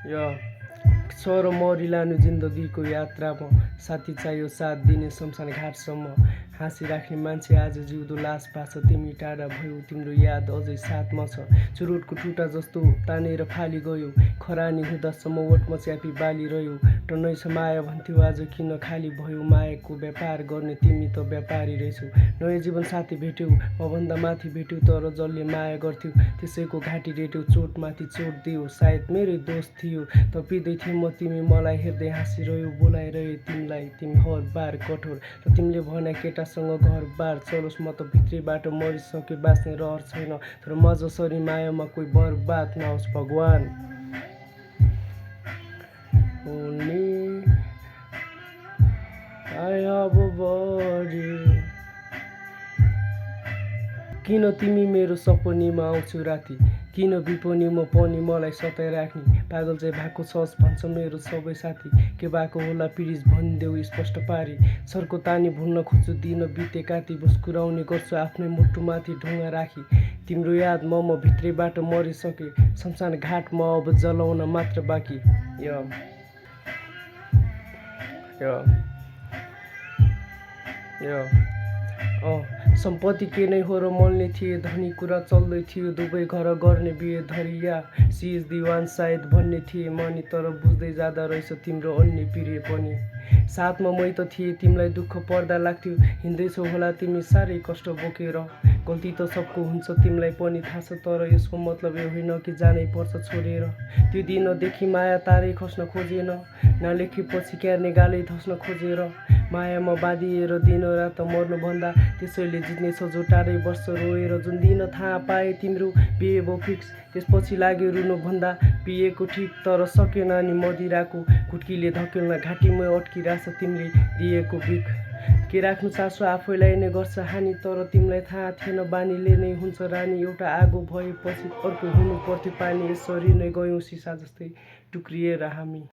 यो सर मरिलानु जिन्दगीको यात्रामा साथी चाहियो साथ दिने शमशान घाटसम्म हाँसिराख्ने मान्छे आज जिउँदो लास भएको छ। तिमी टाढा भयौ तिम्रो याद अझै साथमा छ। चुरोटको टुटा जस्तो तानेर फाली गयो खरानी हुँदासम्म ओठमा च्यापी बालिरह्यो। टन्नै छ माया भन्थ्यौ आज किन खाली भयो। मायाको व्यापार गर्ने तिमी त व्यापारी रहेछौ। नयाँ जीवन साथी भेट्यौ मभन्दा माथि भेट्यौ तर जसले माया गर्थ्यौ त्यसैको घाँटी रेट्यौ। चोटमाथि चोट दियो सायद मेरै दोष थियो तपिँदै थिएँ म तिमी मलाई हेर्दै हाँसिरह्यौ बोलाइरहे तिमीलाई तिमी हर बार कठोर र तिमीले भने केटासँग घर बार चलोस् म त भित्रैबाट मरिसके बाँच्ने रहर छैन तर म जसरी मायामा कोही बर्बाद नहोस् भगवान। किन तिमी मेरो सपनीमा आउँछौ राति किन विपनीमा पनि मलाई सताइराख्ने पागल चाहिँ भएको छस् भन्छ मेरो सबै साथी के भएको होला प्लिज भनिदेऊ स्पष्ट पारी। सरको तानी भुल्न खोज्छु दिन बितेकाती मुस्कुराउने गर्छु आफ्नै मुटुमाथि ढुङ्गा राखी। तिम्रो याद म भित्रैबाट मरिसके शमशान घाट म अब जलाउन मात्र बाँकी। सम्पत्ति के नै हो र मल्ने थिए धनी कुरा चल्दै थियो दुवै घर गर्ने बिहे धरिया सी इज दी वान सायद भन्ने थिए मनी तर बुझ्दै जाँदा रहेछ तिम्रो अन्य पिरे पनि। साथमा मै त थिएँ तिमीलाई दुःख पर्दा लाग्थ्यो हिँड्दैछौ होला तिमी साह्रै कष्ट बोकेर। गल्ती त सबको हुन्छ तिमीलाई पनि थाहा छ तर यसको मतलब यो होइन कि जानै पर्छ छोडेर। त्यो दिनदेखि माया तारै खस्न खोजेन नलेखेपछि क्यार्ने गालै धस्न खोजेर। मायामा बाँधिएर दिनरात मर्नुभन्दा त्यसैले जित्नेछ जो टाढै बस्छ रोएर। जुन दिन थाहा पाए तिम्रो बिहे भयो फिक्स त्यसपछि लाग्यो रुनुभन्दा पिएको ठिक तर सकेन नि मदिराको घुट्कीले धकेल्न घाँटीमै अड्किरहेछ तिमीले दिएको भिख। के राख्नु चासो आफैलाई नै गर्छ हानि तर तिमीलाई थाहा थिएन बानीले नै हुन्छ रानी। एउटा आगो भएपछि अर्को हुनु पर्थ्यो पानी यसरी नै गयौँ सिसा जस्तै टुक्रिएर हामी।